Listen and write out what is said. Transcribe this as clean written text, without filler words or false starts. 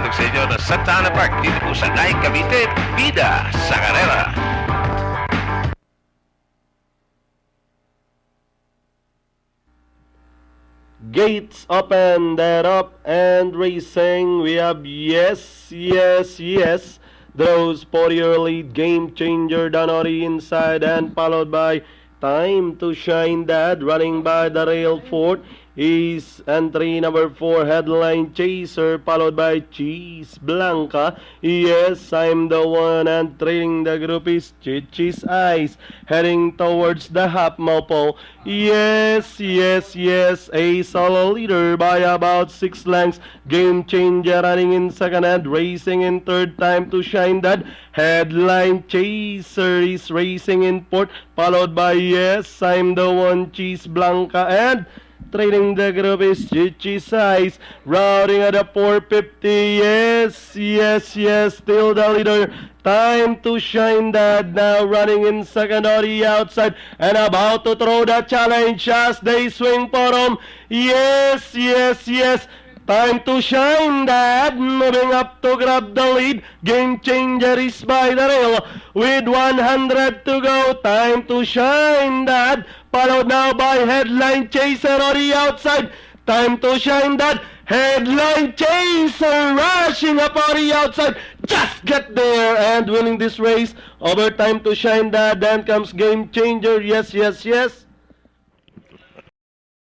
hatid sa inyo ng Santa Ana Park dito po sa Naik, Cavite, bida sa karera. Gates open, they're up and racing. We have yes. Those 40-year lead, Game Changer, Danori inside and followed by Time to Shine Dad running by the rail fort. Is entry number 4, Headline Chaser, followed by Cheese Blanca. Yes, I'm the one, and trailing the group is Chichi's Eyes, heading towards the half mile pole. Yes, a solo leader by about 6 lengths. Game Changer running in second and racing in third. Time to Shine Dad. Headline Chaser is racing in fourth, followed by Yes, I'm the one, Cheese Blanca, and trailing the group is Chichi's Eyes, routing at a 450. Yes, still the leader. Time to Shine Dad now running in second on the outside and about to throw the challenge as they swing for home. Yes. Time to Shine Dad moving up to grab the lead. Game Changer is by the rail with 100 to go. Time to Shine Dad followed now by Headline Chaser on the outside. Time to Shine Dad. Headline Chaser rushing up on the outside. Just get there and winning this race over Time to Shine Dad. Then comes Game Changer. Yes.